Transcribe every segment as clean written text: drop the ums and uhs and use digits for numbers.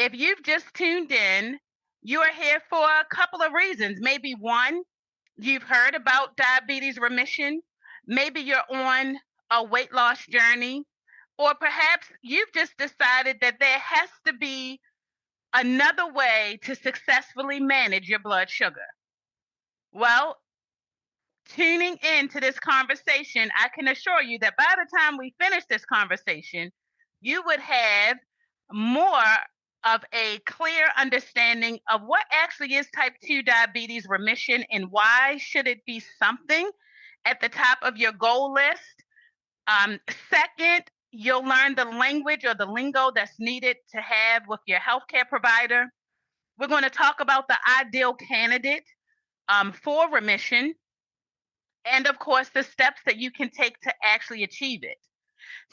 if you've just tuned in, you are here for a couple of reasons. Maybe one, you've heard about diabetes remission. Maybe you're on a weight loss journey, or perhaps you've just decided that there has to be another way to successfully manage your blood sugar. Well, tuning into this conversation, I can assure you that by the time we finish this conversation, you would have more of a clear understanding of what actually is type 2 diabetes remission and why should it be something at the top of your goal list. Second, you'll learn the language or the lingo that's needed to have with your healthcare provider. We're going to talk about the ideal candidate for remission, and of course, the steps that you can take to actually achieve it.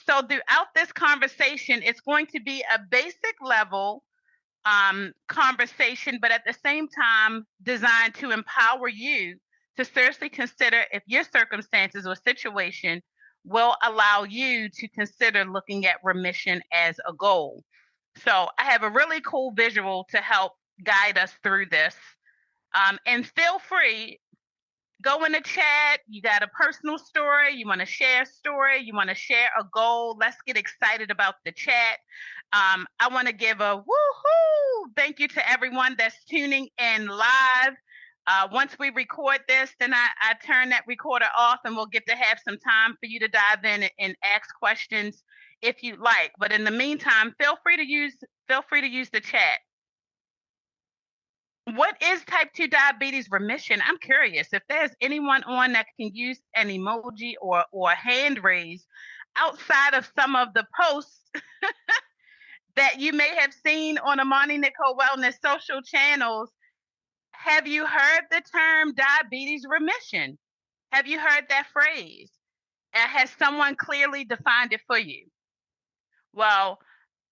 So, throughout this conversation, it's going to be a basic level conversation, but at the same time, designed to empower you to seriously consider if your circumstances or situation will allow you to consider looking at remission as a goal. So, I have a really cool visual to help guide us through this. And feel free, go in the chat. You got a personal story, you want to share a story, you want to share a goal. Let's get excited about the chat. I want to give a woohoo thank you to everyone that's tuning in live. Once we record this, then I turn that recorder off and we'll get to have some time for you to dive in and ask questions if you like. But in the meantime, feel free to use the chat. What is type 2 diabetes remission? I'm curious if there's anyone on that can use an emoji or hand raise outside of some of the posts that you may have seen on Amani Nicole Wellness social channels. Have you heard the term diabetes remission? Have you heard that phrase? And has someone clearly defined it for you? Well,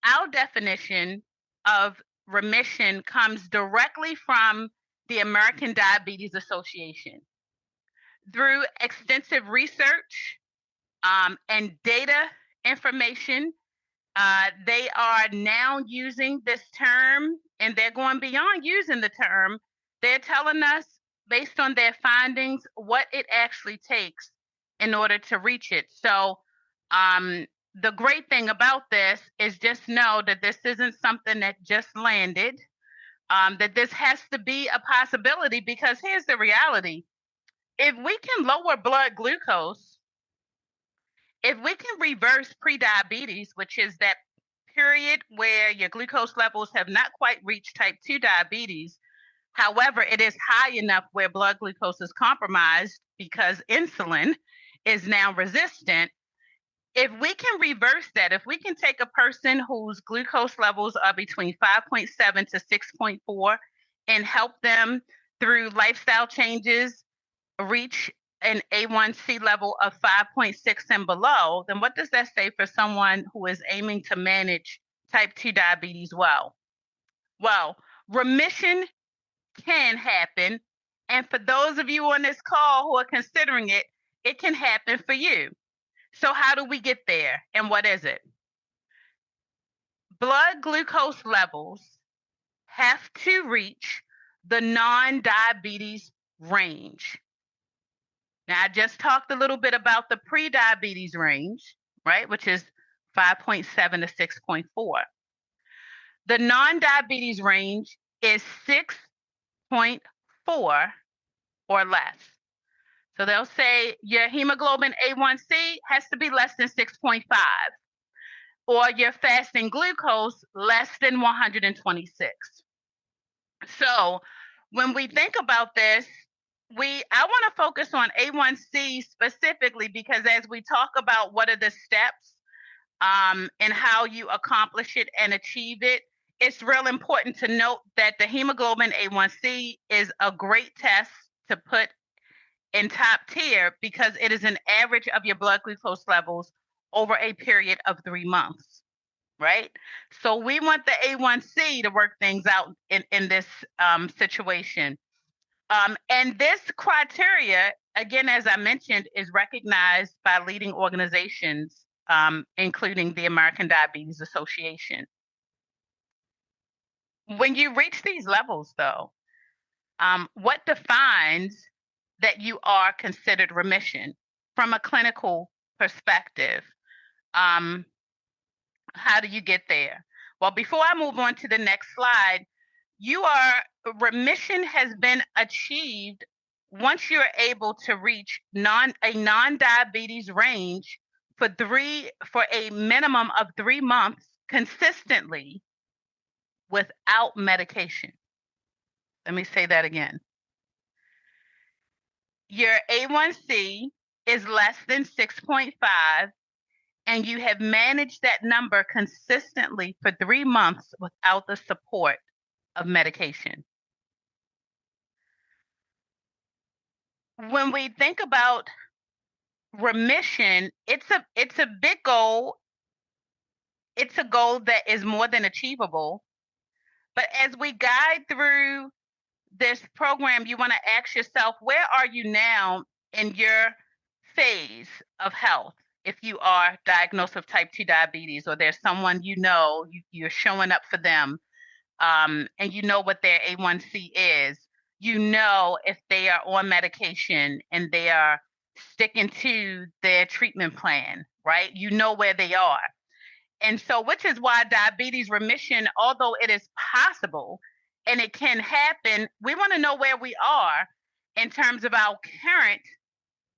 our definition of remission comes directly from the American Diabetes Association. Through extensive research and data information, they are now using this term, and they're going beyond using the term. They're telling us, based on their findings, what it actually takes in order to reach it. So the great thing about this is just know that this isn't something that just landed, that this has to be a possibility, because here's the reality. If we can lower blood glucose, if we can reverse prediabetes, which is that period where your glucose levels have not quite reached type 2 diabetes, however, it is high enough where blood glucose is compromised because insulin is now resistant. If we can reverse that, if we can take a person whose glucose levels are between 5.7 to 6.4 and help them through lifestyle changes reach an A1C level of 5.6 and below, then what does that say for someone who is aiming to manage type 2 diabetes well? Well, remission can happen. And for those of you on this call who are considering it, it can happen for you. So how do we get there, and what is it? Blood glucose levels have to reach the non-diabetes range. Now, I just talked a little bit about the pre-diabetes range, right, which is 5.7 to 6.4. The non-diabetes range is 6.4 or less. So they'll say your hemoglobin A1C has to be less than 6.5, or your fasting glucose less than 126. So when we think about this, I want to focus on A1C specifically, because as we talk about what are the steps and how you accomplish it and achieve it, it's real important to note that the hemoglobin A1C is a great test to put in top tier, because it is an average of your blood glucose levels over a period of 3 months, right? So we want the A1C to work things out in this situation. And this criteria, again, as I mentioned, is recognized by leading organizations, including the American Diabetes Association. When you reach these levels, though, what defines that you are considered remission from a clinical perspective? Um, how do you get there? Well, before I move on to the next slide, remission has been achieved once you're able to reach a non-diabetes range for a minimum of 3 months consistently without medication. Let me say that again. Your A1C is less than 6.5, and you have managed that number consistently for 3 months without the support of medication. When we think about remission, it's a big goal. It's a goal that is more than achievable. But as we guide through this program, you want to ask yourself, where are you now in your phase of health? If you are diagnosed with type 2 diabetes, or there's someone you're showing up for them, and you know what their A1C is, you know if they are on medication and they are sticking to their treatment plan, right? You know where they are. And so, which is why diabetes remission, although it is possible and it can happen, we want to know where we are in terms of our current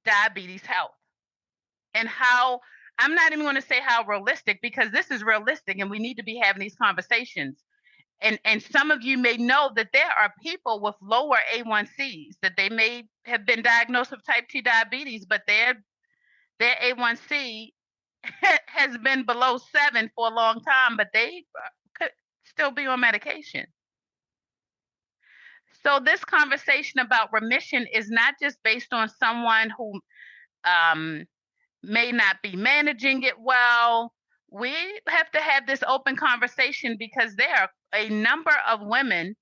diabetes health. And how, I'm not even going to say how realistic, because this is realistic and we need to be having these conversations. And some of you may know that there are people with lower A1Cs, that they may have been diagnosed with type 2 diabetes, but their A1C has been below 7 for a long time, but they could still be on medication. So this conversation about remission is not just based on someone who may not be managing it well. We have to have this open conversation because there are a number of women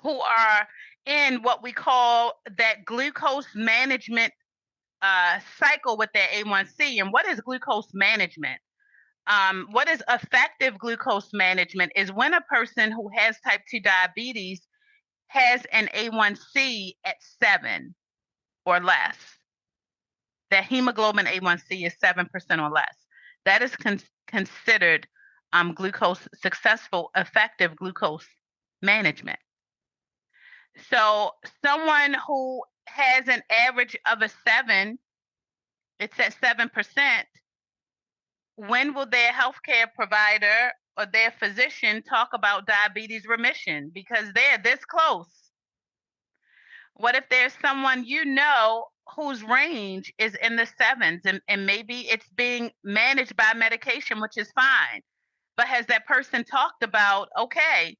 who are in what we call that glucose management cycle with their A1C. And what is glucose management? What is effective glucose management is when a person who has type 2 diabetes has an A1C at 7 or less. That hemoglobin A1C is 7% or less. That is considered successful, effective glucose management. So someone who has an average of a 7, it's at 7%, when will their healthcare provider or their physician talk about diabetes remission? Because they're this close. What if there's someone whose range is in the 7s, and maybe it's being managed by medication, which is fine. But has that person talked about, okay,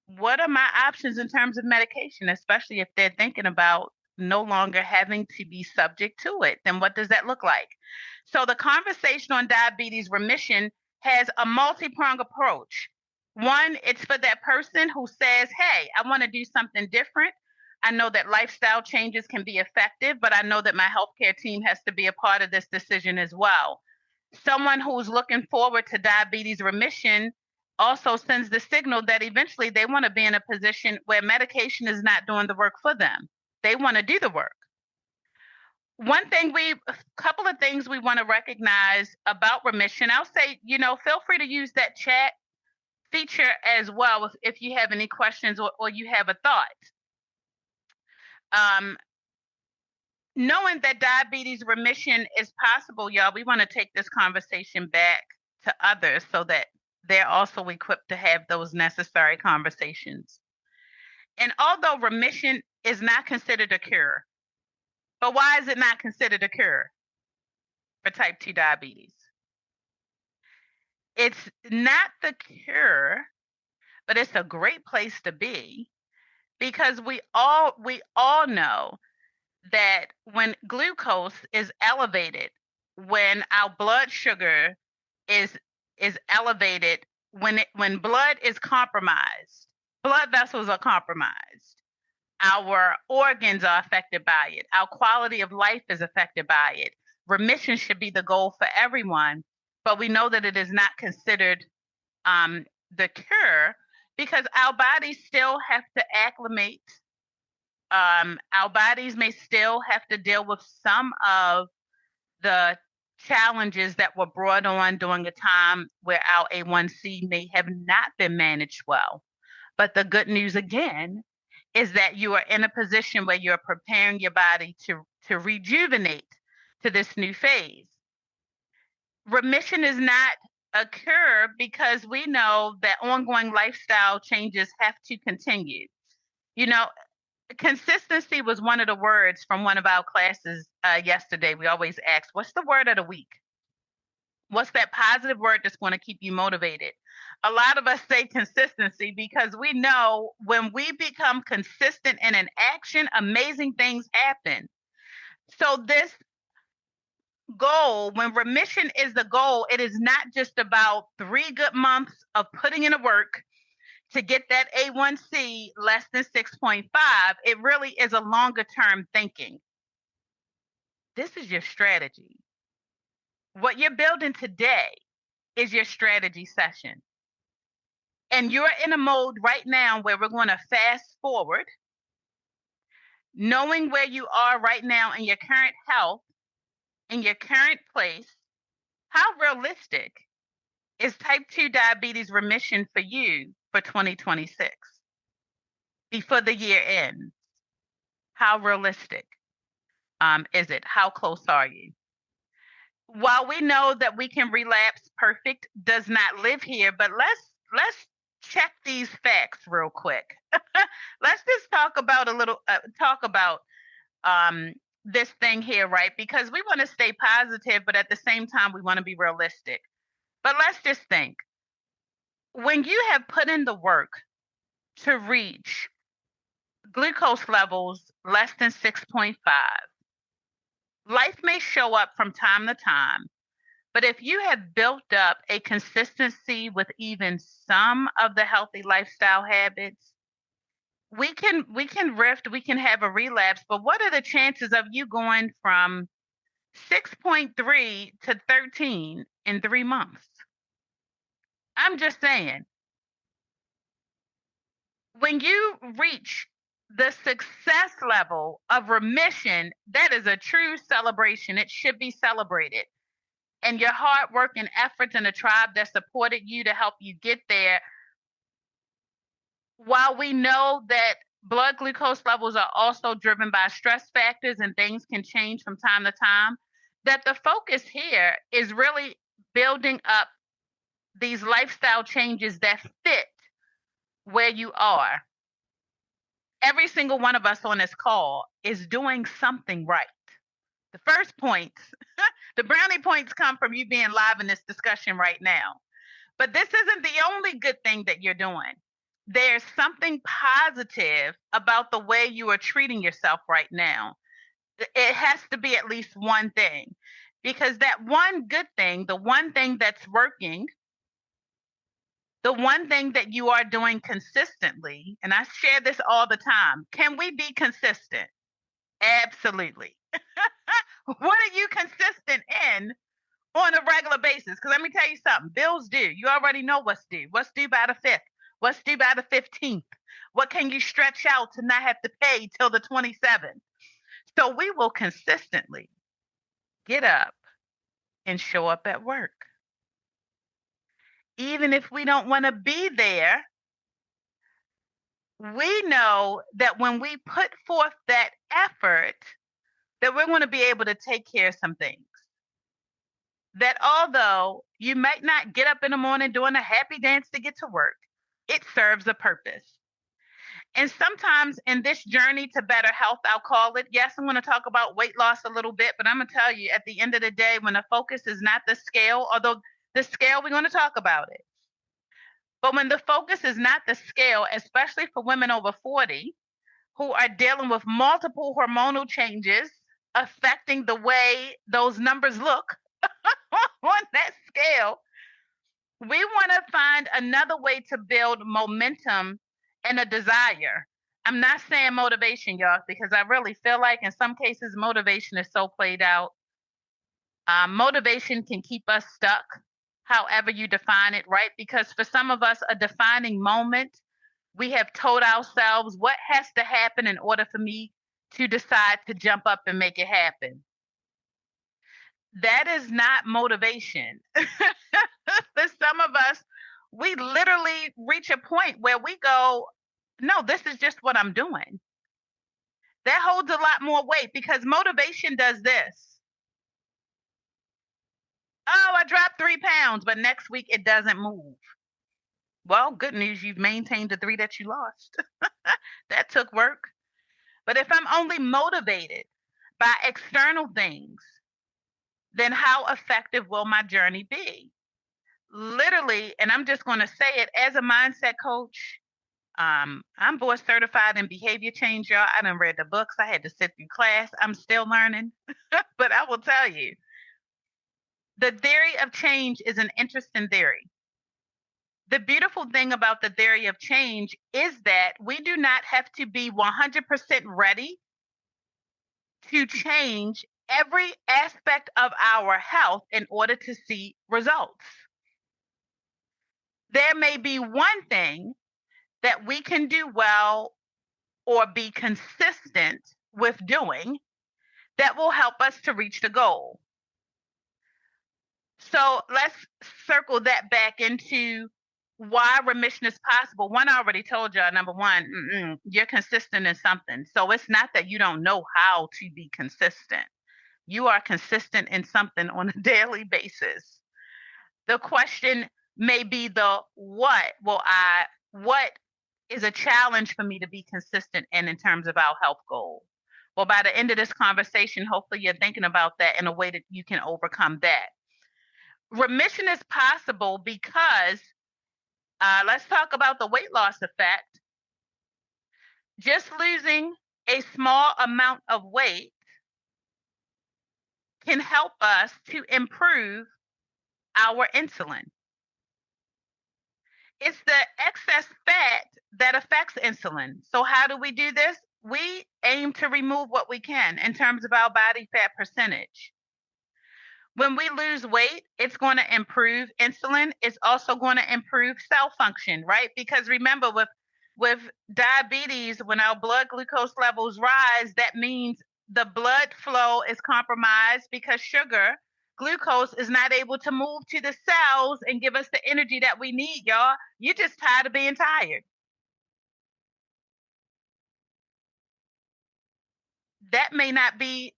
what are my options in terms of medication, especially if they're thinking about no longer having to be subject to it? Then what does that look like? So the conversation on diabetes remission has a multi-pronged approach. One, it's for that person who says, hey, I want to do something different. I know that lifestyle changes can be effective, but I know that my healthcare team has to be a part of this decision as well. Someone who's looking forward to diabetes remission also sends the signal that eventually they want to be in a position where medication is not doing the work for them. They want to do the work. A couple of things we want to recognize about remission. I'll say, feel free to use that chat feature as well if you have any questions or you have a thought. Knowing that diabetes remission is possible, y'all, we want to take this conversation back to others so that they're also equipped to have those necessary conversations. And although remission is not considered a cure, but why is it not considered a cure for type 2 diabetes? It's not the cure, but it's a great place to be, because we all know that when glucose is elevated, when our blood sugar is elevated, when blood is compromised, blood vessels are compromised, our organs are affected by it, our quality of life is affected by it. Remission should be the goal for everyone, but we know that it is not considered the cure, because our bodies still have to acclimate. Our bodies may still have to deal with some of the challenges that were brought on during a time where our A1C may have not been managed well. But the good news again is that you are in a position where you're preparing your body to rejuvenate to this new phase. Remission is not a cure because we know that ongoing lifestyle changes have to continue. You know, consistency was one of the words from one of our classes yesterday. We always ask, what's the word of the week? What's that positive word that's going to keep you motivated? A lot of us say consistency because we know when we become consistent in an action, amazing things happen. So this goal, when remission is the goal, it is not just about 3 good months of putting in the work to get that A1C less than 6.5. It really is a longer term thinking. This is your strategy. What you're building today is your strategy session. And you're in a mode right now where we're going to fast forward, knowing where you are right now in your current health, in your current place. How realistic is type 2 diabetes remission for you for 2026 before the year ends? How realistic is it? How close are you? While we know that we can relapse, perfect does not live here, but let's check these facts real quick. Let's just talk about this thing here, right? Because we want to stay positive, but at the same time we want to be realistic. But let's just think. When you have put in the work to reach glucose levels less than 6.5, life may show up from time to time, but if you have built up a consistency with even some of the healthy lifestyle habits, we can rift, we can have a relapse, but what are the chances of you going from 6.3 to 13 in 3 months? I'm just saying, when you reach the success level of remission, that is a true celebration. It should be celebrated. And your hard work and efforts and the tribe that supported you to help you get there, while we know that blood glucose levels are also driven by stress factors and things can change from time to time, that the focus here is really building up these lifestyle changes that fit where you are. Every single one of us on this call is doing something right. The first points, the brownie points come from you being live in this discussion right now. But this isn't the only good thing that you're doing. There's something positive about the way you are treating yourself right now. It has to be at least one thing, because that one good thing, the one thing that's working, the one thing that you are doing consistently, and I share this all the time, can we be consistent? Absolutely. What are you consistent in on a regular basis? Because let me tell you something, bills due. You already know what's due. What's due by the 5th? What's due by the 15th? What can you stretch out to not have to pay till the 27th? So we will consistently get up and show up at work. Even if we don't want to be there, we know that when we put forth that effort, that we're going to be able to take care of some things. That although you might not get up in the morning doing a happy dance to get to work, it serves a purpose. And sometimes in this journey to better health, I'll call it, yes, I'm going to talk about weight loss a little bit, but I'm going to tell you at the end of the day, when the focus is not the scale, although the scale, we're going to talk about it. But when the focus is not the scale, especially for women over 40 who are dealing with multiple hormonal changes affecting the way those numbers look on that scale, we want to find another way to build momentum and a desire. I'm not saying motivation, y'all, because I really feel like in some cases motivation is so played out. Motivation can keep us stuck, however you define it, right? Because for some of us, a defining moment We have told ourselves what has to happen in order for me to decide to jump up and make it happen. That is not motivation. For some of us, we literally reach a point where we go, no, this is just what I'm doing. That holds a lot more weight because motivation does this. Oh, I dropped 3 pounds, but next week it doesn't move. Well, good news, you've maintained the 3 that you lost. That took work. But if I'm only motivated by external things, then how effective will my journey be? Literally, and I'm just going to say it as a mindset coach, I'm board certified in behavior change, y'all. I done read the books. I had to sit through class. I'm still learning. But I will tell you, the theory of change is an interesting theory. The beautiful thing about the theory of change is that we do not have to be 100% ready to change every aspect of our health in order to see results. There may be one thing that we can do well or be consistent with doing that will help us to reach the goal. So let's circle that back into why remission is possible. One, I already told y'all, number one, you're consistent in something. So it's not that you don't know how to be consistent. You are consistent in something on a daily basis. The question may be the what is a challenge for me to be consistent in terms of our health goal? Well, by the end of this conversation, hopefully you're thinking about that in a way that you can overcome that. Remission is possible because let's talk about the weight loss effect. Just losing a small amount of weight can help us to improve our insulin. It's the excess fat that affects insulin. So how do we do this? We aim to remove what we can in terms of our body fat percentage. When we lose weight, it's going to improve insulin. It's also going to improve cell function, right? Because remember, with diabetes, when our blood glucose levels rise, that means the blood flow is compromised because glucose is not able to move to the cells and give us the energy that we need, y'all. You're just tired of being tired. That may not be,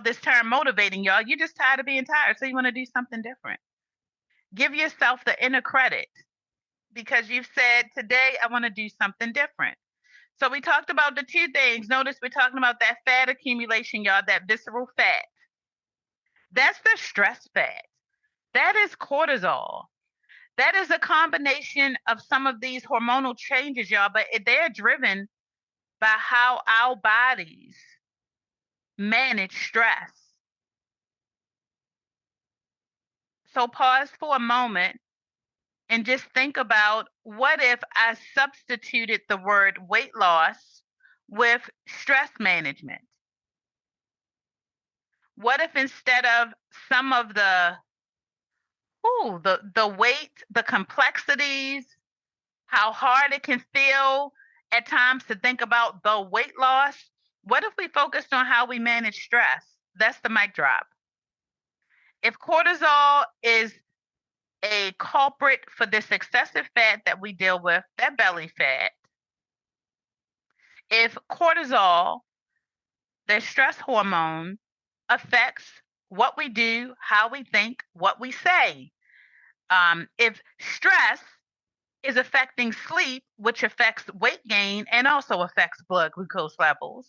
this term motivating, y'all. You're just tired of being tired, so you want to do something different. Give yourself the inner credit because you've said, today I want to do something different. So we talked about the 2 things. Notice we're talking about that fat accumulation, y'all, that visceral fat. That's the stress fat. That is cortisol. That is a combination of some of these hormonal changes, y'all, but they're driven by how our bodies manage stress. So pause for a moment and just think about, what if I substituted the word weight loss with stress management? What if instead of some of the weight, the complexities, how hard it can feel at times to think about the weight loss, what if we focused on how we manage stress? That's the mic drop. If cortisol is a culprit for this excessive fat that we deal with, that belly fat, if cortisol, the stress hormone, affects what we do, how we think, what we say, if stress is affecting sleep, which affects weight gain and also affects blood glucose levels,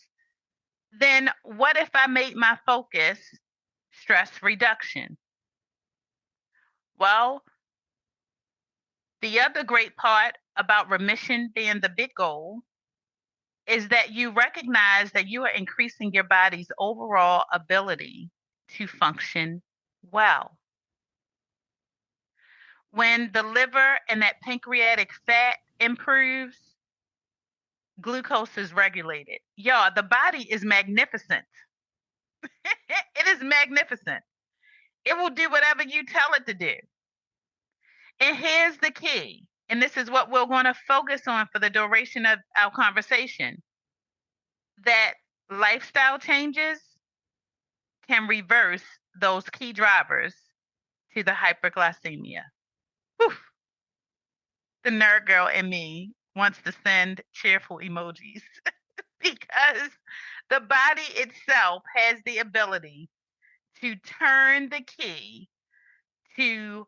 then what if I made my focus stress reduction? Well, the other great part about remission being the big goal is that you recognize that you are increasing your body's overall ability to function well. When the liver and that pancreatic fat improves, glucose is regulated. Y'all, the body is magnificent. It is magnificent. It will do whatever you tell it to do. And here's the key. And this is what we're going to focus on for the duration of our conversation, that lifestyle changes can reverse those key drivers to the hyperglycemia. Whew. The nerd girl in me wants to send cheerful emojis because the body itself has the ability to turn the key to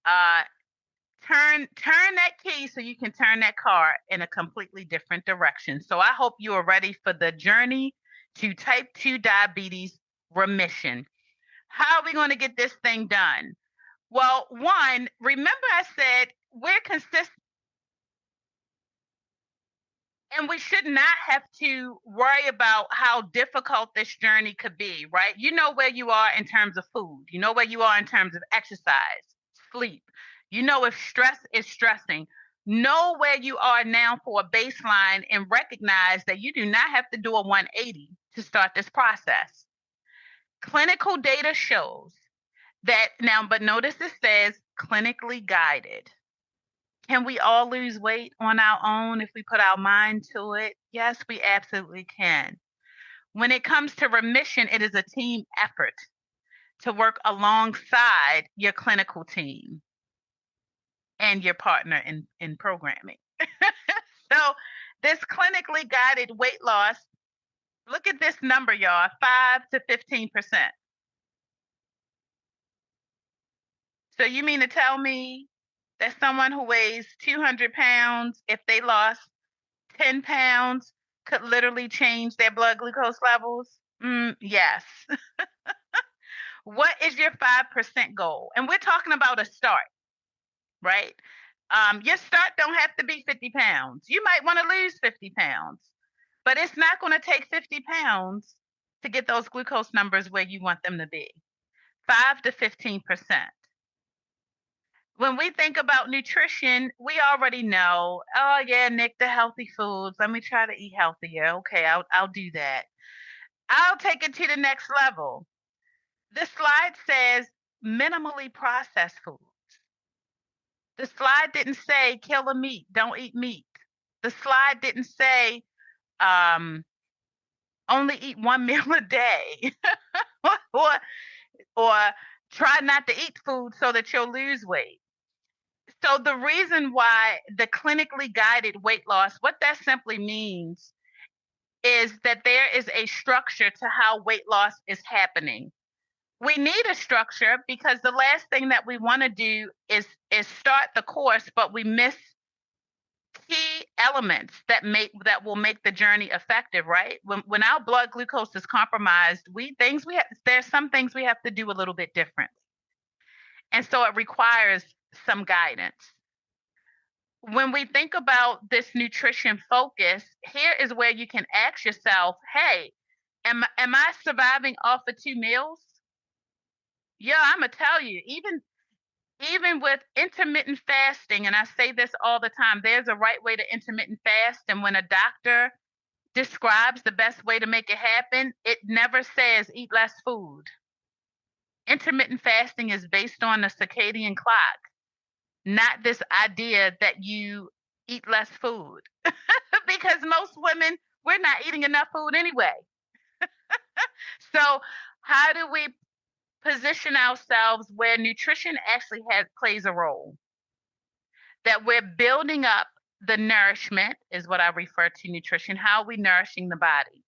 uh, turn that key so you can turn that car in a completely different direction. So I hope you are ready for the journey to type 2 diabetes remission. How are we going to get this thing done? Well, one, remember I said we're consistent and we should not have to worry about how difficult this journey could be, right? You know where you are in terms of food. You know where you are in terms of exercise, sleep. You know if stress is stressing. Know where you are now for a baseline and recognize that you do not have to do a 180 to start this process. Clinical data shows that now, but notice it says clinically guided. Can we all lose weight on our own if we put our mind to it? Yes, we absolutely can. When it comes to remission, it is a team effort to work alongside your clinical team and your partner in programming. So, this clinically guided weight loss, look at this number, y'all, 5 to 15%. So, you mean to tell me that someone who weighs 200 pounds, if they lost 10 pounds, could literally change their blood glucose levels? Yes. What is your 5% goal? And we're talking about a start, right? Your start don't have to be 50 pounds. You might want to lose 50 pounds, but it's not going to take 50 pounds to get those glucose numbers where you want them to be. 5 to 15%. When we think about nutrition, we already know, oh yeah, Nick, the healthy foods. Let me try to eat healthier. Okay, I'll do that. I'll take it to the next level. The slide says minimally processed foods. The slide didn't say kill the meat, don't eat meat. The slide didn't say only eat one meal a day or try not to eat food so that you'll lose weight. So the reason why the clinically guided weight loss, what that simply means is that there is a structure to how weight loss is happening. We need a structure because the last thing that we want to do is start the course, but we miss key elements that will make the journey effective, right? When our blood glucose is compromised, there's some things we have to do a little bit different. And so it requires some guidance. When we think about this nutrition focus, here is where you can ask yourself, hey, am I surviving off of 2 meals? Yeah, I'm gonna tell you, even with intermittent fasting, and I say this all the time, there's a right way to intermittent fast, and when a doctor describes the best way to make it happen, it never says eat less food. Intermittent fasting is based on the circadian clock, not this idea that you eat less food. Because most women, we're not eating enough food anyway. So, how do we position ourselves where nutrition actually plays a role? That we're building up the nourishment is what I refer to nutrition. How are we nourishing the body?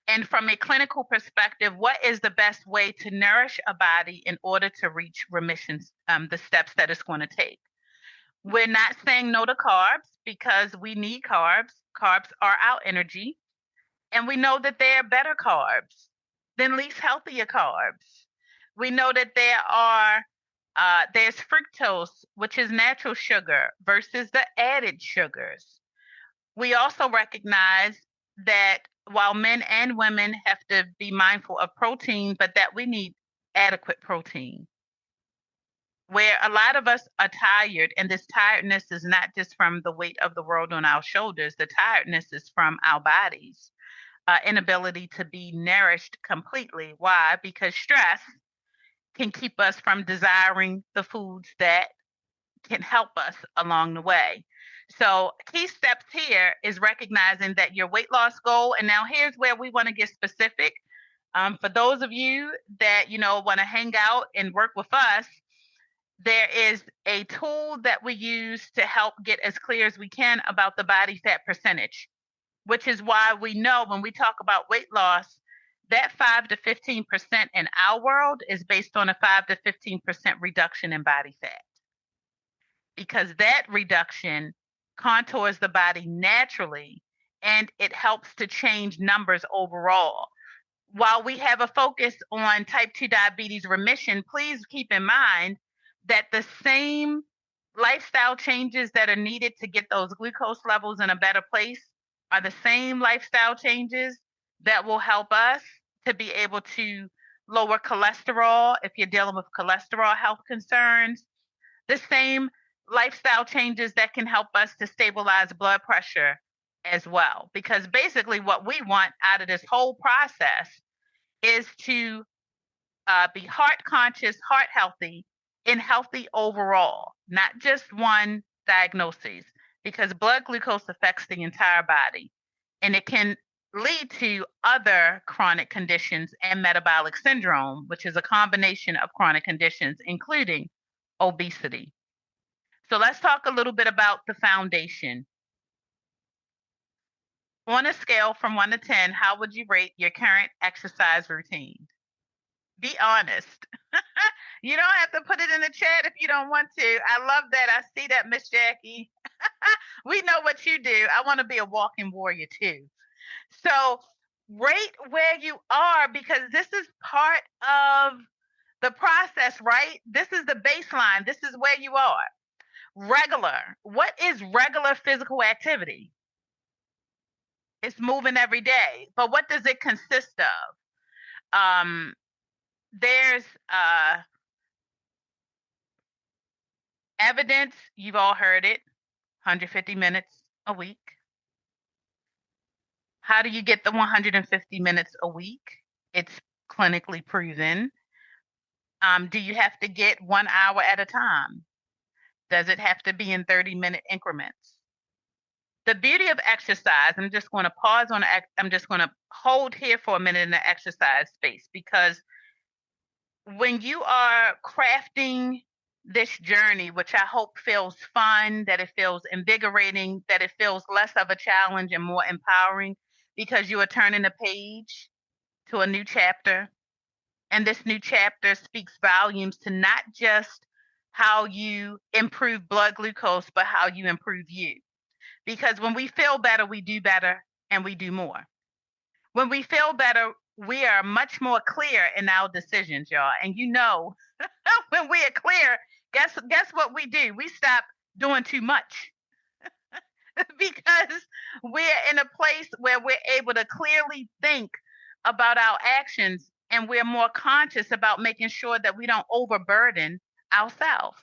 And from a clinical perspective, what is the best way to nourish a body in order to reach remission, the steps that it's going to take? We're not saying no to carbs because we need carbs. Carbs are our energy. And we know that there are better carbs than least healthier carbs. We know that there's fructose, which is natural sugar, versus the added sugars. We also recognize that while men and women have to be mindful of protein, but that we need adequate protein. Where a lot of us are tired, and this tiredness is not just from the weight of the world on our shoulders, the tiredness is from our bodies. Inability to be nourished completely. Why? Because stress can keep us from desiring the foods that can help us along the way. So key steps here is recognizing that your weight loss goal, and now here's where we want to get specific. For those of you that want to hang out and work with us, there is a tool that we use to help get as clear as we can about the body fat percentage, which is why we know when we talk about weight loss, that 5 to 15% in our world is based on a 5 to 15% reduction in body fat, because that reduction contours the body naturally and it helps to change numbers overall. While we have a focus on type 2 diabetes remission, please keep in mind that the same lifestyle changes that are needed to get those glucose levels in a better place are the same lifestyle changes that will help us to be able to lower cholesterol if you're dealing with cholesterol health concerns, the same lifestyle changes that can help us to stabilize blood pressure as well. Because basically what we want out of this whole process is to be heart conscious, heart healthy, and healthy overall, not just one diagnosis, because blood glucose affects the entire body and it can lead to other chronic conditions and metabolic syndrome, which is a combination of chronic conditions, including obesity. So let's talk a little bit about the foundation. On a scale from 1 to 10, how would you rate your current exercise routine? Be honest. You don't have to put it in the chat if you don't want to. I love that. I see that, Miss Jackie. We know what you do. I want to be a walking warrior too. So rate where you are, because this is part of the process, right? This is the baseline. This is where you are. Regular. What is regular physical activity? It's moving every day. But what does it consist of? There's evidence, you've all heard it, 150 minutes a week. How do you get the 150 minutes a week? It's clinically proven. Do you have to get 1 hour at a time? Does it have to be in 30-minute increments? The beauty of exercise, I'm just going to pause on, I'm just going to hold here for a minute in the exercise space, because when you are crafting this journey, which I hope feels fun, that it feels invigorating, that it feels less of a challenge and more empowering, because you are turning a page to a new chapter. And this new chapter speaks volumes to not just how you improve blood glucose, but how you improve you. Because when we feel better, we do better and we do more. When we feel better, we are much more clear in our decisions, y'all. And when we are clear, guess what we do? We stop doing too much because we're in a place where we're able to clearly think about our actions, and we're more conscious about making sure that we don't overburden ourselves.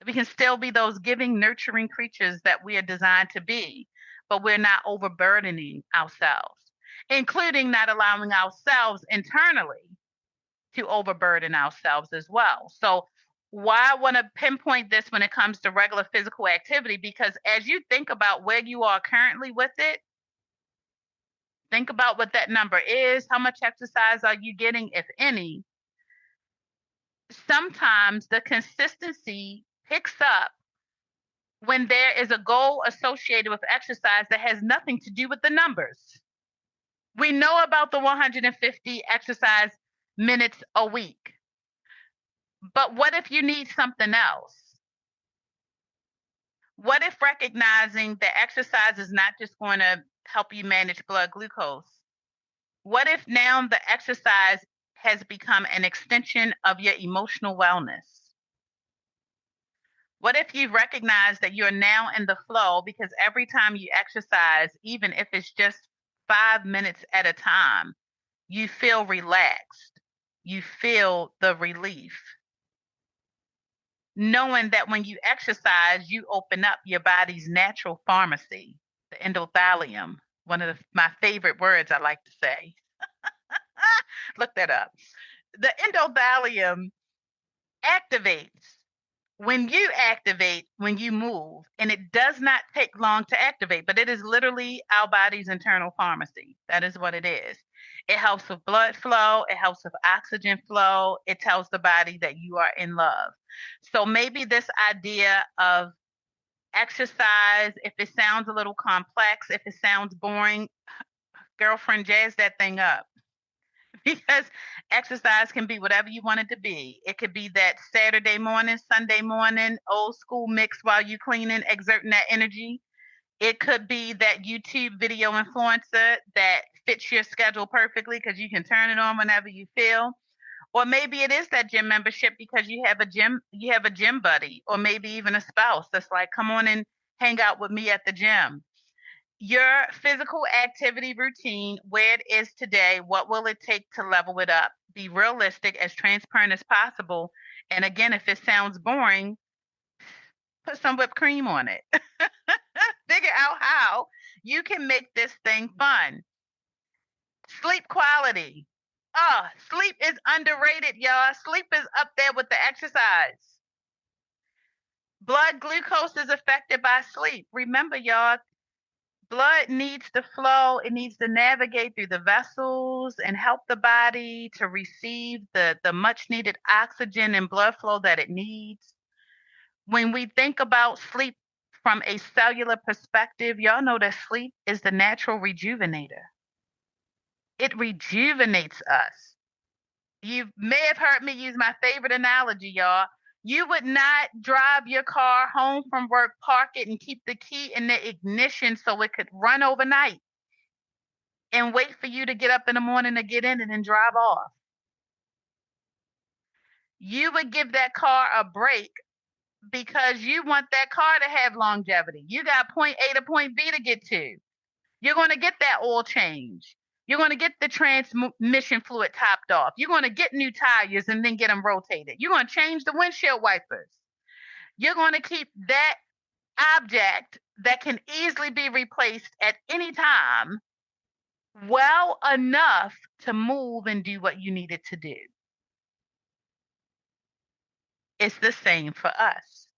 We can still be those giving, nurturing creatures that we are designed to be, but we're not overburdening ourselves, including not allowing ourselves internally to overburden ourselves as well. So why I want to pinpoint this when it comes to regular physical activity, because as you think about where you are currently with it, think about what that number is. How much exercise are you getting, if any? Sometimes the consistency picks up when there is a goal associated with exercise that has nothing to do with the numbers. We know about the 150 exercise minutes a week, but what if you need something else? What if recognizing that exercise is not just going to help you manage blood glucose? What if now the exercise has become an extension of your emotional wellness? What if you recognize that you're now in the flow because every time you exercise, even if it's just 5 minutes at a time, you feel relaxed, you feel the relief, knowing that when you exercise, you open up your body's natural pharmacy, the endothelium, one of my favorite words I like to say. Look that up. The endothelium activates When you activate, when you move, and it does not take long to activate, but it is literally our body's internal pharmacy. That is what it is. It helps with blood flow, it helps with oxygen flow, it tells the body that you are in love. So maybe this idea of exercise, if it sounds a little complex, if it sounds boring, girlfriend, jazz that thing up. Because exercise can be whatever you want it to be. It could be that Saturday morning, Sunday morning, old school mix while you cleaning, exerting that energy. It could be that YouTube video influencer that fits your schedule perfectly because you can turn it on whenever you feel. Or maybe it is that gym membership because you have a gym buddy, or maybe even a spouse that's like, come on and hang out with me at the gym. Your physical activity routine, where it is today, what will it take to level it up? Be realistic, as transparent as possible. And again, if it sounds boring, put some whipped cream on it. Figure out how you can make this thing fun. Sleep quality. Oh, sleep is underrated, y'all. Sleep is up there with the exercise. Blood glucose is affected by sleep. Remember, y'all, blood needs to flow, it needs to navigate through the vessels and help the body to receive the much needed oxygen and blood flow that it needs. When we think about sleep from a cellular perspective, y'all know that sleep is the natural rejuvenator. It rejuvenates us. You may have heard me use my favorite analogy, y'all. You would not drive your car home from work, park it, and keep the key in the ignition so it could run overnight and wait for you to get up in the morning to get in it and drive off. You would give that car a break because you want that car to have longevity. You got point A to point B to get to. You're going to get that oil change. You're going to get the transmission fluid topped off. You're going to get new tires and then get them rotated. You're going to change the windshield wipers. You're going to keep that object that can easily be replaced at any time well enough to move and do what you need it to do. It's the same for us.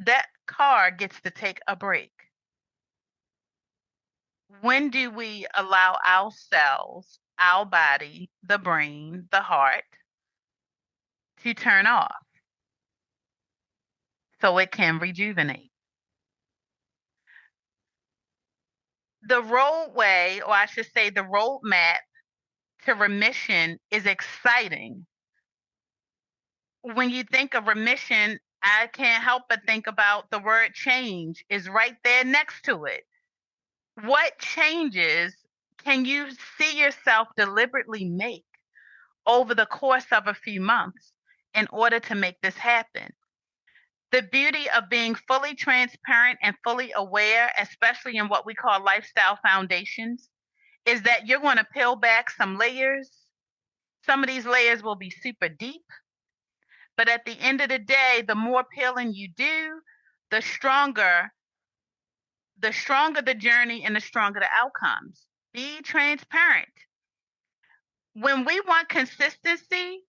That car gets to take a break. When do we allow ourselves, our body, the brain, the heart to turn off so it can rejuvenate? The roadway, or I should say the roadmap to remission is exciting. When you think of remission, I can't help but think about the word change is right there next to it. What changes can you see yourself deliberately make over the course of a few months in order to make this happen? The beauty of being fully transparent and fully aware, especially in what we call lifestyle foundations, is that you're going to peel back some layers. Some of these layers will be super deep, but at the end of the day, the more peeling you do, the stronger the journey and the stronger the outcomes. Be transparent. When we want consistency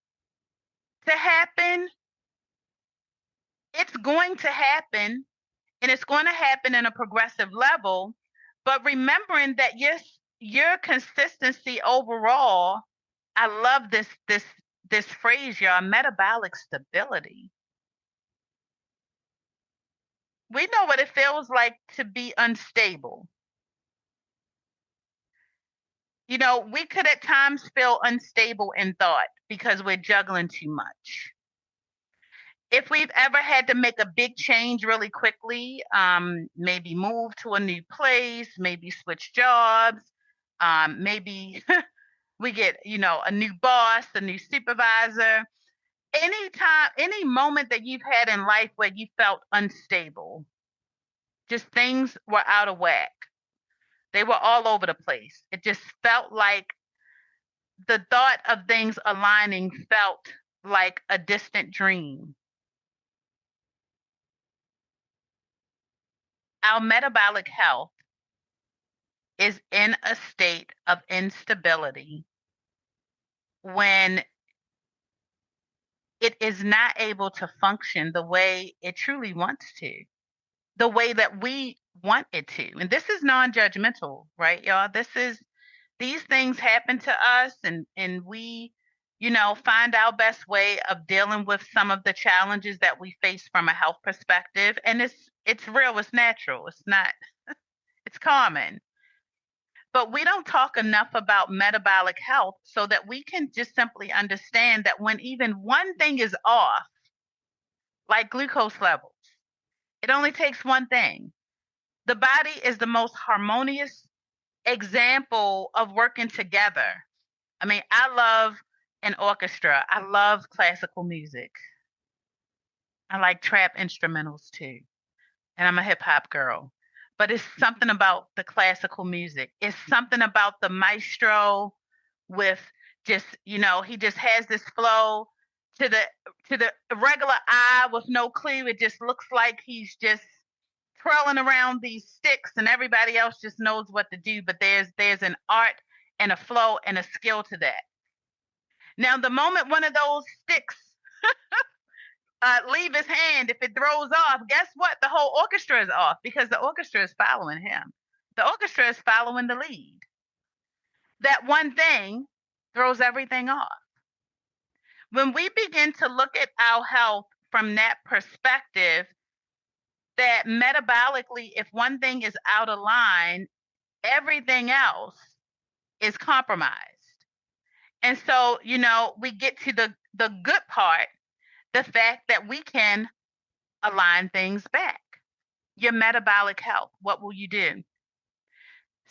to happen, it's going to happen, and it's going to happen in a progressive level. But remembering that your consistency overall, I love this phrase, y'all, metabolic stability. We know what it feels like to be unstable. You know, we could at times feel unstable in thought because we're juggling too much. If we've ever had to make a big change really quickly, maybe move to a new place, maybe switch jobs, maybe we get, a new boss, a new supervisor. Anytime, any moment that you've had in life where you felt unstable, just things were out of whack. They were all over the place. It just felt like the thought of things aligning felt like a distant dream. Our metabolic health is in a state of instability when it is not able to function the way it truly wants to, the way that we want it to. And this is non-judgmental, right, y'all? These things happen to us, and we, find our best way of dealing with some of the challenges that we face from a health perspective. And it's real, it's natural, it's not, it's common. But we don't talk enough about metabolic health so that we can just simply understand that when even one thing is off, like glucose levels, it only takes one thing. The body is the most harmonious example of working together. I mean, I love an orchestra. I love classical music. I like trap instrumentals too. And I'm a hip hop girl. But it's something about the classical music. It's something about the maestro with just, he just has this flow to the regular eye with no clue. It just looks like he's just twirling around these sticks and everybody else just knows what to do. But there's an art and a flow and a skill to that. Now, the moment one of those sticks leave his hand, if it throws off, guess what? The whole orchestra is off because the orchestra is following him. The orchestra is following the lead. That one thing throws everything off. When we begin to look at our health from that perspective, that metabolically, if one thing is out of line, everything else is compromised. And so, we get to the good part, the fact that we can align things back. Your metabolic health, what will you do?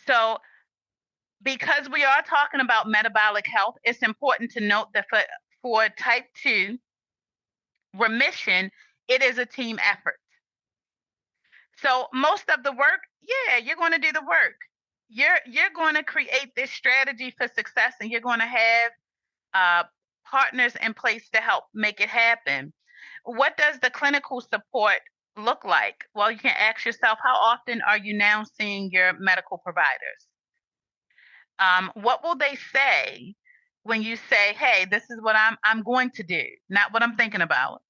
So, because we are talking about metabolic health, it's important to note that for type 2 remission, it is a team effort. So, most of the work, you're going to do the work. You're going to create this strategy for success, and you're going to have partners in place to help make it happen. What does the clinical support look like? Well, you can ask yourself, how often are you now seeing your medical providers? What will they say when you say, hey, this is what I'm going to do, not what I'm thinking about?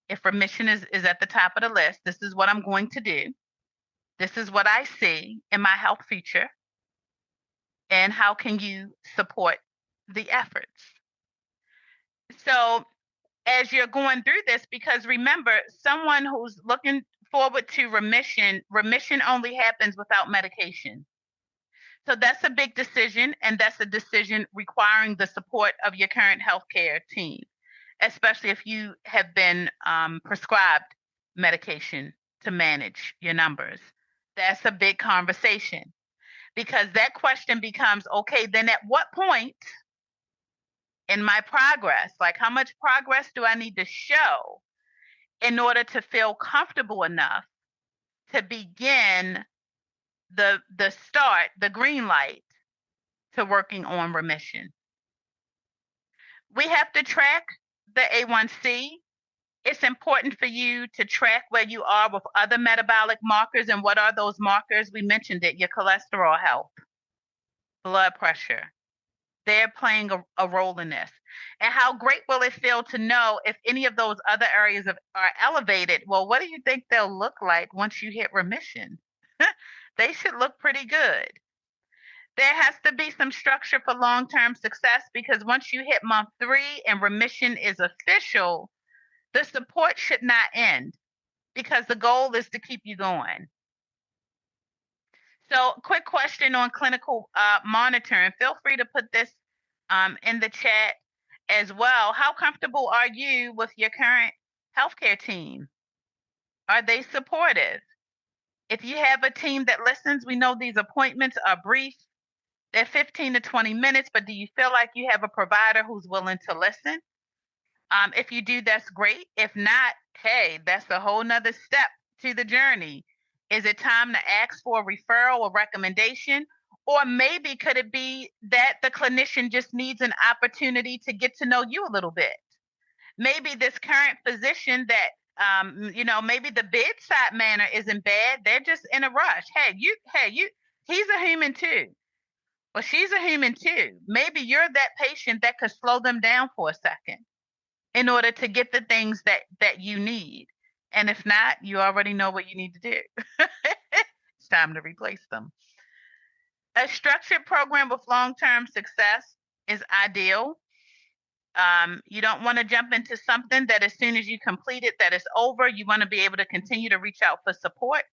If remission is at the top of the list, this is what I'm going to do. This is what I see in my health feature. And how can you support the efforts? So as you're going through this, because remember, someone who's looking forward to remission only happens without medication. So that's a big decision, and that's a decision requiring the support of your current healthcare team, especially if you have been prescribed medication to manage your numbers. That's a big conversation, because that question becomes, okay, then at what point in my progress, like how much progress do I need to show in order to feel comfortable enough to begin the start, the green light to working on remission? We have to track the A1C. It's important for you to track where you are with other metabolic markers. And what are those markers? We mentioned it, your cholesterol health, blood pressure. They're playing a role in this. And how great will it feel to know if any of those other areas are elevated? Well, what do you think they'll look like once you hit remission? They should look pretty good. There has to be some structure for long-term success, because once you hit month 3 and remission is official, the support should not end, because the goal is to keep you going. So, quick question on clinical monitoring. Feel free to put this in the chat as well. How comfortable are you with your current healthcare team? Are they supportive? If you have a team that listens, we know these appointments are brief. They're 15 to 20 minutes, but do you feel like you have a provider who's willing to listen? If you do, that's great. If not, hey, that's a whole nother step to the journey. Is it time to ask for a referral or recommendation? Or maybe could it be that the clinician just needs an opportunity to get to know you a little bit? Maybe this current physician that, maybe the bedside manner isn't bad. They're just in a rush. He's a human too. Well, she's a human too. Maybe you're that patient that could slow them down for a second. in order to get the things that you need. And if not, you already know what you need to do. It's time to replace them. A structured program with long-term success is ideal. You don't want to jump into something that as soon as you complete it, that is over. You want to be able to continue to reach out for support.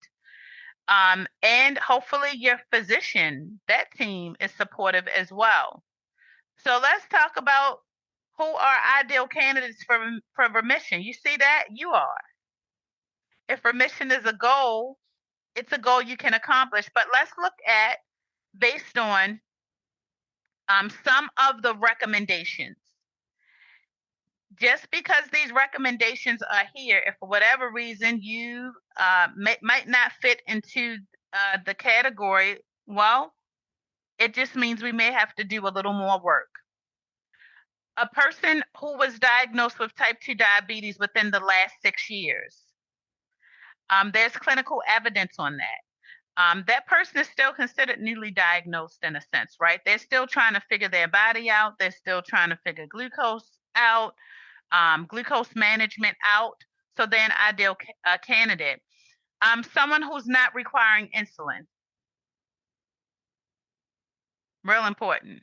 And hopefully your physician, that team is supportive as well. So let's talk about who are ideal candidates for remission. You see that? You are. If remission is a goal, it's a goal you can accomplish. But let's look at, based on some of the recommendations. Just because these recommendations are here, if for whatever reason you might not fit into the category, well, it just means we may have to do a little more work. A person who was diagnosed with type 2 diabetes within the last 6 years, there's clinical evidence on that. That person is still considered newly diagnosed in a sense, right? They're still trying to figure their body out. They're still trying to figure glucose out, glucose management out. So they're an ideal candidate. Someone who's not requiring insulin. Real important.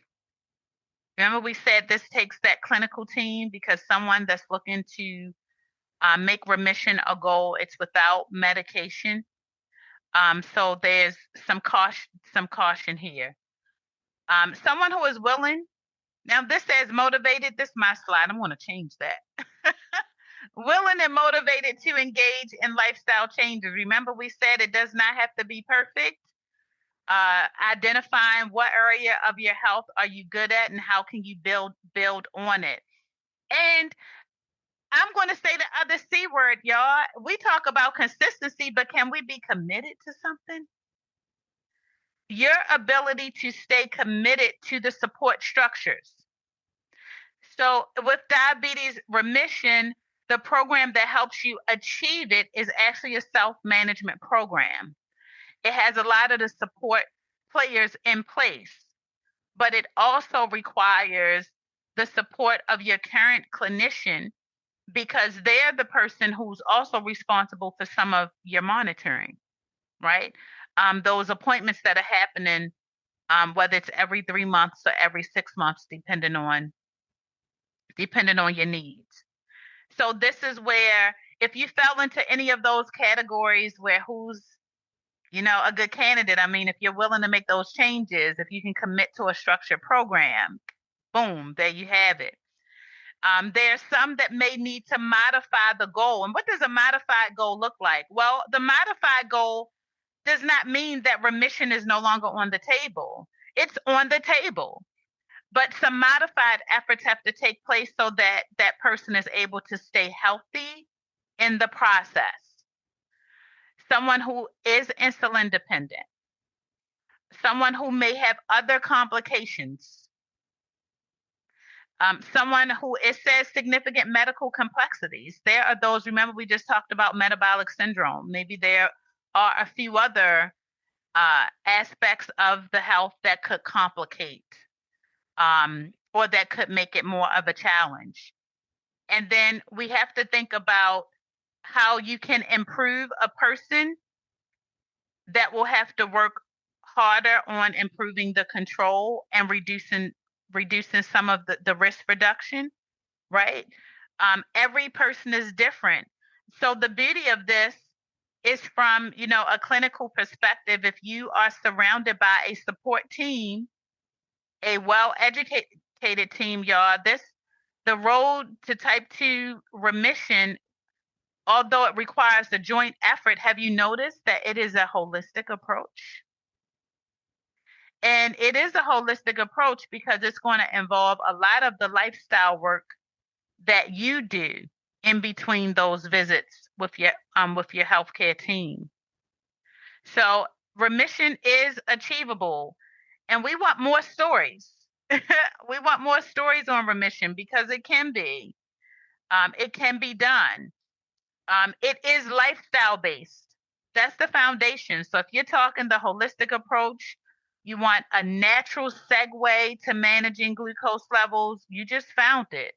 Remember we said this takes that clinical team, because someone that's looking to make remission a goal, it's without medication. So there's some caution here. Someone who is willing. Now this says motivated. This is my slide. I'm going to change that. Willing and motivated to engage in lifestyle changes. Remember we said it does not have to be perfect. Identifying what area of your health are you good at and how can you build on it. And I'm going to say the other C word, y'all. We talk about consistency, but can we be committed to something? Your ability to stay committed to the support structures. So with diabetes remission, the program that helps you achieve it is actually a self-management program. It has a lot of the support players in place, but it also requires the support of your current clinician, because they're the person who's also responsible for some of your monitoring, right? Those appointments that are happening, whether it's every 3 months or every 6 months, depending on your needs. So this is where, if you fell into any of those categories where who's, a good candidate, I mean, if you're willing to make those changes, if you can commit to a structured program, boom, there you have it. There's some that may need to modify the goal. And what does a modified goal look like? Well, the modified goal does not mean that remission is no longer on the table. It's on the table. But some modified efforts have to take place so that that person is able to stay healthy in the process. Someone who is insulin dependent. Someone who may have other complications. Someone who, it says, significant medical complexities. There are those, remember we just talked about metabolic syndrome. Maybe there are a few other aspects of the health that could complicate or that could make it more of a challenge. And then we have to think about how you can improve a person that will have to work harder on improving the control and reducing some of the risk reduction, right? Every person is different. So the beauty of this is from, a clinical perspective. If you are surrounded by a support team, a well-educated team, y'all, the road to type 2 remission, although it requires a joint effort, have you noticed that it is a holistic approach? And it is a holistic approach because it's going to involve a lot of the lifestyle work that you do in between those visits with your healthcare team. So remission is achievable, and we want more stories. We want more stories on remission because it can be. It can be done. It is lifestyle based. That's the foundation. So if you're talking the holistic approach, you want a natural segue to managing glucose levels, you just found it.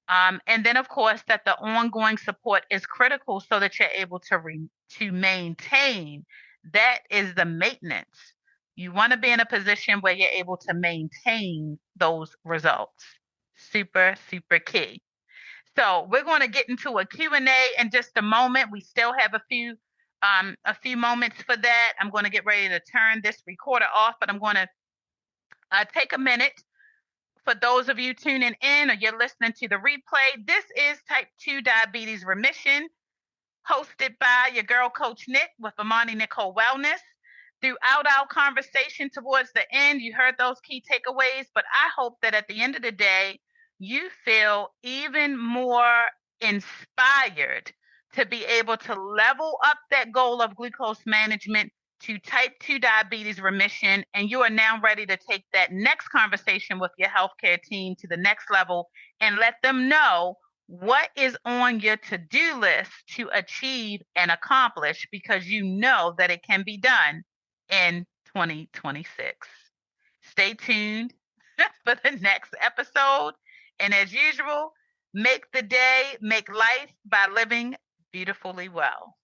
And then, of course, that the ongoing support is critical so that you're able to maintain. That is the maintenance. You want to be in a position where you're able to maintain those results. Super, super key. So we're going to get into a Q&A in just a moment. We still have a few moments for that. I'm going to get ready to turn this recorder off, but I'm going to take a minute for those of you tuning in or you're listening to the replay. This is Type 2 Diabetes Remission, hosted by your girl, Coach Nick, with Amani Nicole Wellness. Throughout our conversation towards the end, you heard those key takeaways, but I hope that at the end of the day, you feel even more inspired to be able to level up that goal of glucose management to type 2 diabetes remission. And you are now ready to take that next conversation with your healthcare team to the next level and let them know what is on your to-do list to achieve and accomplish, because you know that it can be done in 2026. Stay tuned for the next episode. And as usual, make the day, make life by living beautifully well.